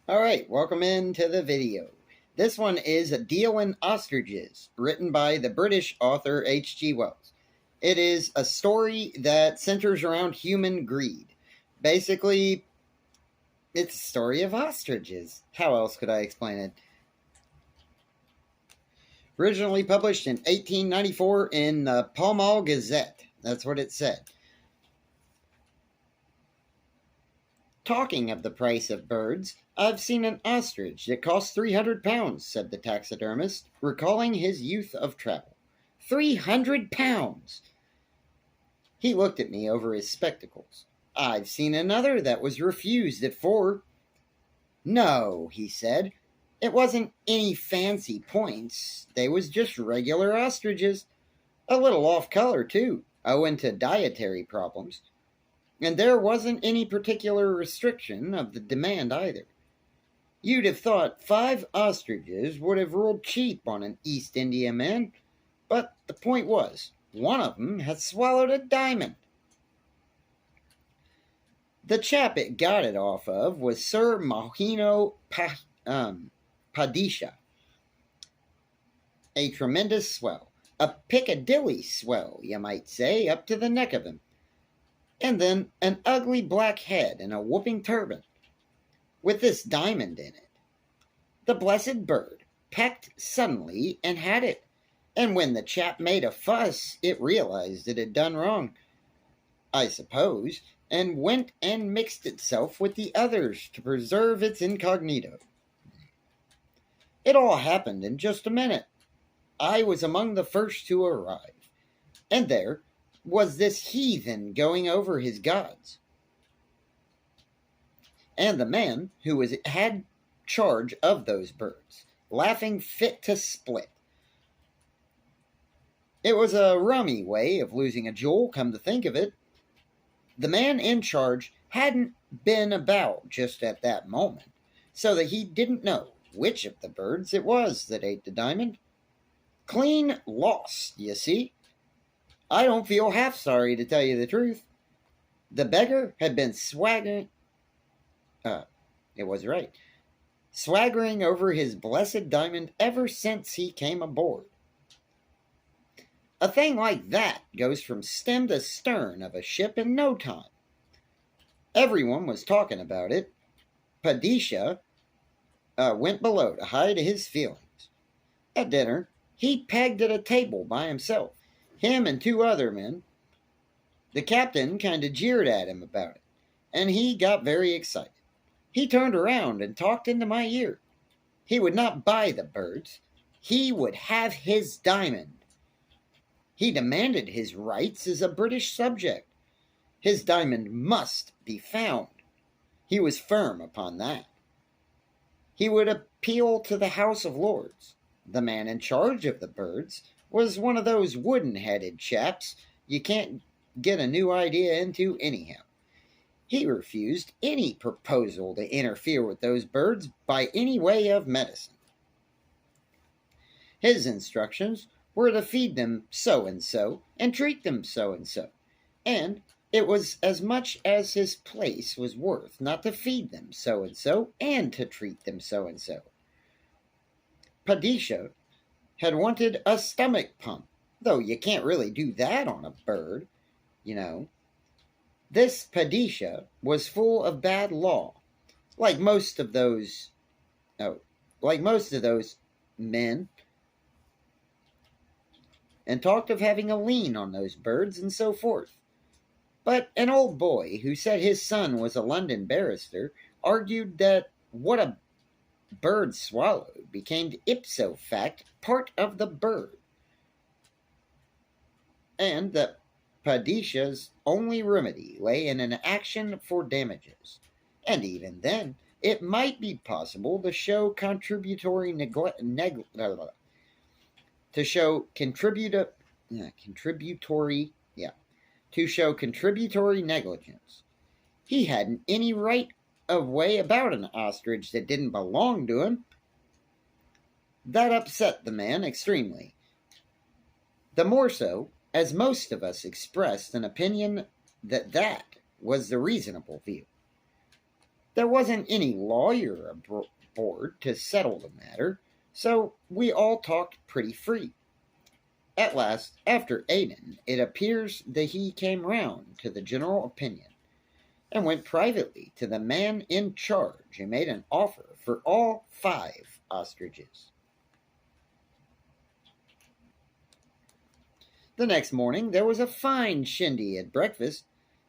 Alright, welcome into the video. This one is A Deal in Ostriches, written by the British author H.G. Wells. It is a story that centers around human greed. Basically, it's a story of ostriches. How else could I explain it? Originally published in 1894 in the Pall Mall Gazette. That's what it said. Talking of the price of birds, I've seen an ostrich that cost 300 pounds, said the taxidermist, recalling his youth of travel. 300 pounds! He looked at me over his spectacles. I've seen another that was refused at 4. No, he said. It wasn't any fancy points. They was just regular ostriches. A little off color, too, owing to dietary problems. And there wasn't any particular restriction of the demand either. You'd have thought 5 ostriches would have ruled cheap on an East India man, but the point was, one of them had swallowed a diamond. The chap it got it off of was Sir Mohino Padisha, a tremendous swell, a Piccadilly swell, you might say, up to the neck of him. And then an ugly black head and a whooping turban, with this diamond in it. The blessed bird pecked suddenly and had it, and when the chap made a fuss, it realized it had done wrong, I suppose, and went and mixed itself with the others to preserve its incognito. It all happened in just a minute. I was among the first to arrive, and there was this heathen going over his gods. And the man who had charge of those birds, laughing fit to split. It was a rummy way of losing a jewel, come to think of it. The man in charge hadn't been about just at that moment, so that he didn't know which of the birds it was that ate the diamond. Clean lost, you see. I don't feel half sorry, to tell you the truth. The beggar had been swaggering over his blessed diamond ever since he came aboard. A thing like that goes from stem to stern of a ship in no time. Everyone was talking about it. Padisha went below to hide his feelings. At dinner, he pegged at a table by himself. Him and 2 other men. The captain kind of jeered at him about it, and he got very excited. He turned around and talked into my ear. He would not buy the birds. He would have his diamond. He demanded his rights as a British subject. His diamond must be found. He was firm upon that. He would appeal to the House of Lords. The man in charge of the birds was one of those wooden-headed chaps you can't get a new idea into anyhow. He refused any proposal to interfere with those birds by any way of medicine. His instructions were to feed them so-and-so and treat them so-and-so, and it was as much as his place was worth not to feed them so-and-so and to treat them so-and-so. Padisha had wanted a stomach pump, though you can't really do that on a bird, you know. This Padisha was full of bad law, like most of those men, and talked of having a lien on those birds and so forth. But an old boy who said his son was a London barrister argued that what a bird swallowed became ipso fact part of the bird, and that Padisha's only remedy lay in an action for damages, and even then it might be possible to show contributory negligence. He hadn't any right of way about an ostrich that didn't belong to him. That upset the man extremely. The more so, as most of us expressed an opinion that was the reasonable view. There wasn't any lawyer aboard to settle the matter, so we all talked pretty free. At last, after Aden, it appears that he came round to the general opinion, and went privately to the man in charge and made an offer for all 5 ostriches. The next morning there was a fine shindy at breakfast.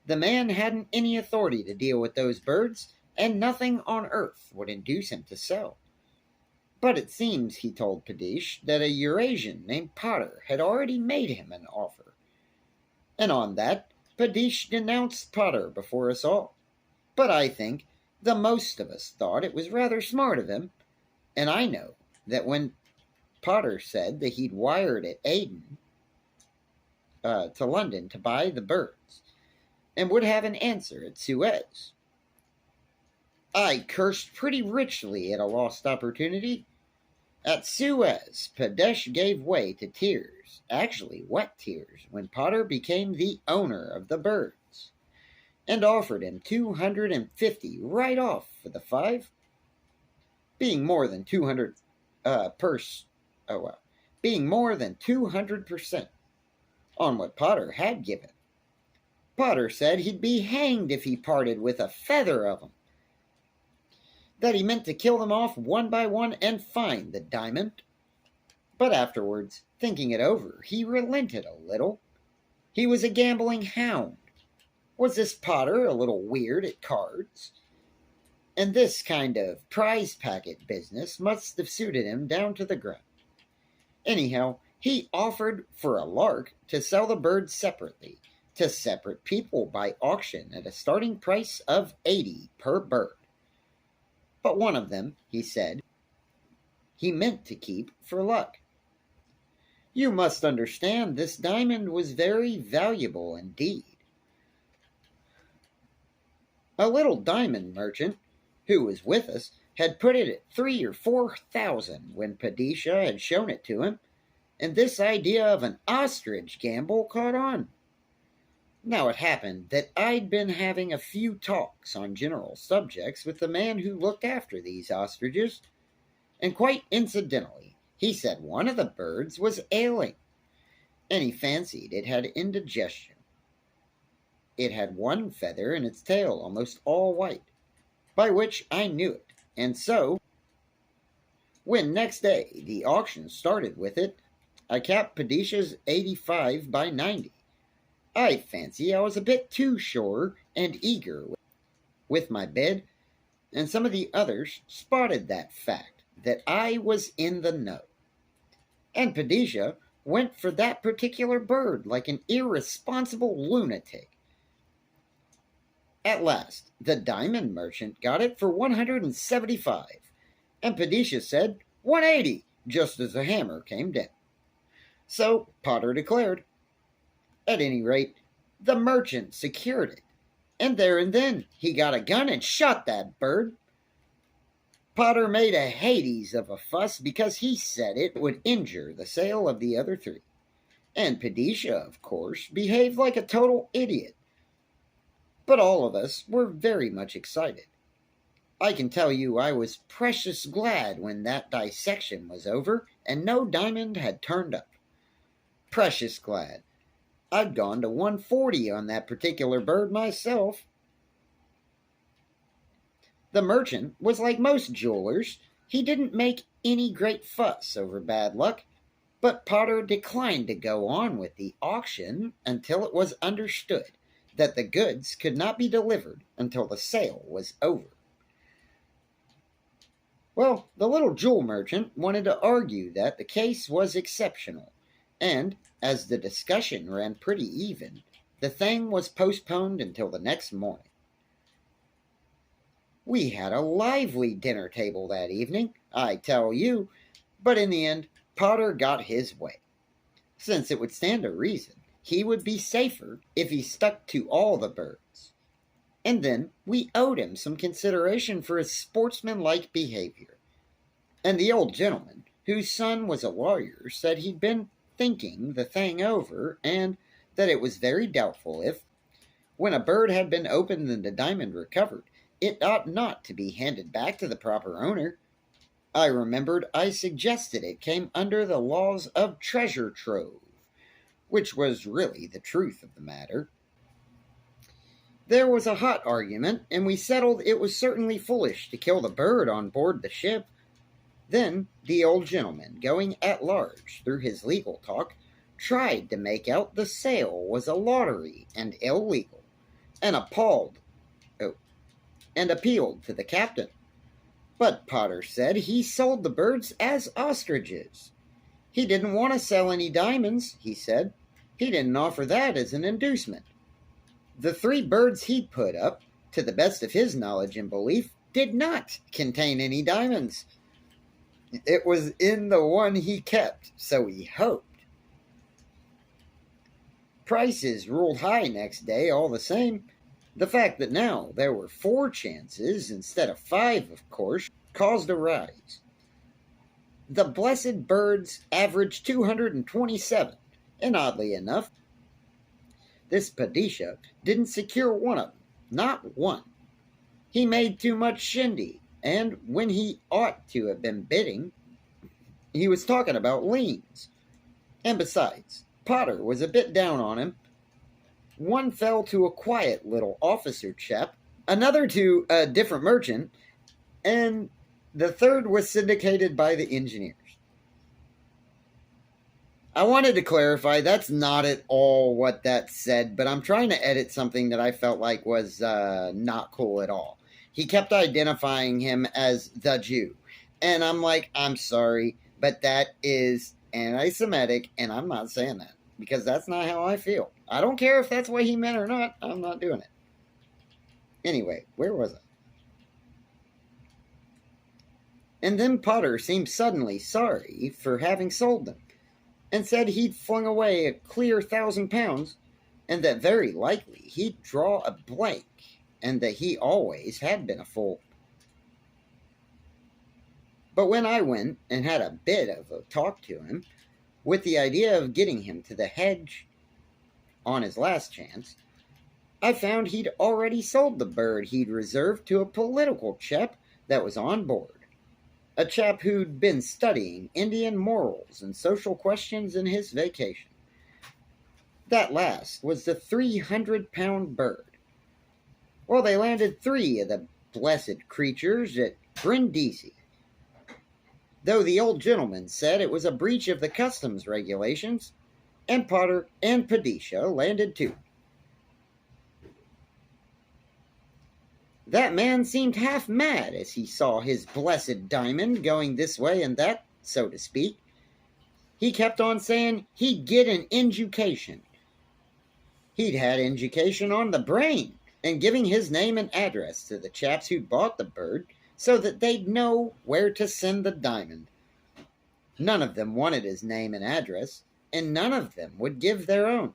The man hadn't any authority to deal with those birds, and nothing on earth would induce him to sell. But it seems, he told Padish, that a Eurasian named Potter had already made him an offer. And on that, Padish denounced Potter before us all. But I think the most of us thought it was rather smart of him, and I know that when Potter said that he'd wired at Aden to London to buy the birds, and would have an answer at Suez, I cursed pretty richly at a lost opportunity. At Suez, Padish gave way to tears, actually wet tears, when Potter became the owner of the birds, and offered him 250 right off for the 5, being more than 200 being more than 200% on what Potter had given. Potter said he'd be hanged if he parted with a feather of them, that he meant to kill them off one by one and find the diamond. But afterwards, thinking it over, he relented a little. He was a gambling hound. Was this Potter a little weird at cards? And this kind of prize packet business must have suited him down to the ground. Anyhow, he offered for a lark to sell the birds separately, to separate people by auction at a starting price of 80 per bird. But one of them, he said, he meant to keep for luck. You must understand this diamond was very valuable indeed. A little diamond merchant, who was with us, had put it at 3,000 or 4,000 when Padisha had shown it to him, and this idea of an ostrich gamble caught on. Now it happened that I'd been having a few talks on general subjects with the man who looked after these ostriches, and quite incidentally, he said one of the birds was ailing, and he fancied it had indigestion. It had one feather in its tail almost all white, by which I knew it, and so, when next day the auction started with it, I capped Padisha's 85 by 90. I fancy I was a bit too sure and eager with my bid, and some of the others spotted that fact, that I was in the know. And Padisha went for that particular bird like an irresponsible lunatic. At last, the diamond merchant got it for 175, and Padisha said 180, just as the hammer came down. So Potter declared. At any rate, the merchant secured it, and there and then he got a gun and shot that bird. Potter made a Hades of a fuss because he said it would injure the sale of the other 3, and Padisha, of course, behaved like a total idiot. But all of us were very much excited. I can tell you I was precious glad when that dissection was over and no diamond had turned up. Precious glad. I'd gone to 140 on that particular bird myself. The merchant was like most jewelers. He didn't make any great fuss over bad luck, but Potter declined to go on with the auction until it was understood that the goods could not be delivered until the sale was over. Well, the little jewel merchant wanted to argue that the case was exceptional, and, as the discussion ran pretty even, the thing was postponed until the next morning. We had a lively dinner table that evening, I tell you, but in the end, Potter got his way. Since it would stand to reason, he would be safer if he stuck to all the birds. And then we owed him some consideration for his sportsmanlike behavior. And the old gentleman, whose son was a lawyer, said he'd been thinking the thing over, and that it was very doubtful if, when a bird had been opened and the diamond recovered, it ought not to be handed back to the proper owner. I remembered I suggested it came under the laws of treasure trove, which was really the truth of the matter. There was a hot argument, and we settled it was certainly foolish to kill the bird on board the ship. Then the old gentleman, going at large through his legal talk, tried to make out the sale was a lottery and illegal, and appealed to the captain. But Potter said he sold the birds as ostriches. He didn't want to sell any diamonds, he said. He didn't offer that as an inducement. The 3 birds he'd put up, to the best of his knowledge and belief, did not contain any diamonds. It was in the one he kept, so he hoped. Prices ruled high next day all the same. The fact that now there were 4 chances instead of 5, of course, caused a rise. The blessed birds averaged 227, and oddly enough, this Padisha didn't secure one of them, not one. He made too much shindy, and when he ought to have been bidding, he was talking about liens. And besides, Potter was a bit down on him. One fell to a quiet little officer chap, another to a different merchant, and the third was syndicated by the engineers. I wanted to clarify, that's not at all what that said, but I'm trying to edit something that I felt like was not cool at all. He kept identifying him as the Jew, and I'm like, I'm sorry, but that is anti-Semitic, and I'm not saying that, because that's not how I feel. I don't care if that's what he meant or not, I'm not doing it. Anyway, where was I? And then Potter seemed suddenly sorry for having sold them, and said he'd flung away a clear £1,000, and that very likely he'd draw a blank, and that he always had been a fool. But when I went and had a bit of a talk to him, with the idea of getting him to the hedge on his last chance, I found he'd already sold the bird he'd reserved to a political chap that was on board. A chap who'd been studying Indian morals and social questions in his vacation. That last was the 300-pound bird. Well, they landed 3 of the blessed creatures at Brindisi, though the old gentleman said it was a breach of the customs regulations, and Potter and Padisha landed too. That man seemed half mad as he saw his blessed diamond going this way and that, so to speak. He kept on saying he'd get an education. He'd had education on the brain, and giving his name and address to the chaps who'd bought the bird so that they'd know where to send the diamond. None of them wanted his name and address, and none of them would give their own.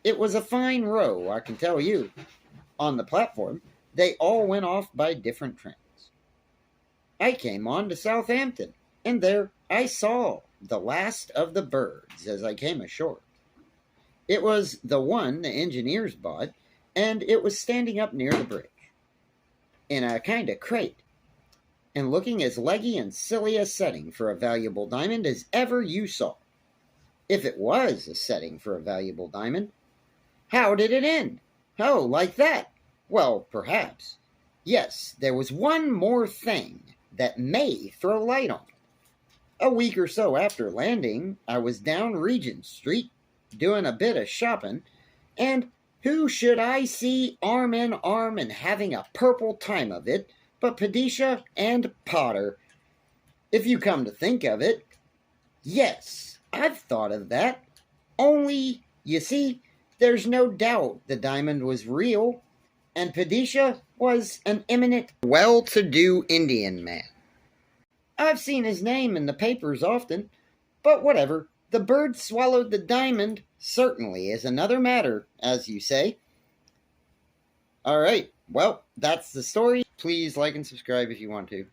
It was a fine row, I can tell you. On the platform, they all went off by different trains. I came on to Southampton, and there I saw the last of the birds as I came ashore. It was the one the engineers bought, and it was standing up near the bridge, in a kind of crate, and looking as leggy and silly a setting for a valuable diamond as ever you saw. If it was a setting for a valuable diamond, how did it end? Oh, like that? Well, perhaps. Yes, there was one more thing that may throw light on it. A week or so after landing, I was down Regent Street doing a bit of shopping, and who should I see arm in arm and having a purple time of it but Padisha and Potter? If you come to think of it, yes, I've thought of that. Only, you see, there's no doubt the diamond was real, and Padisha was an eminent, well-to-do Indian man. I've seen his name in the papers often, but whatever. The bird swallowed the diamond certainly is another matter, as you say. All right, well, that's the story. Please like and subscribe if you want to.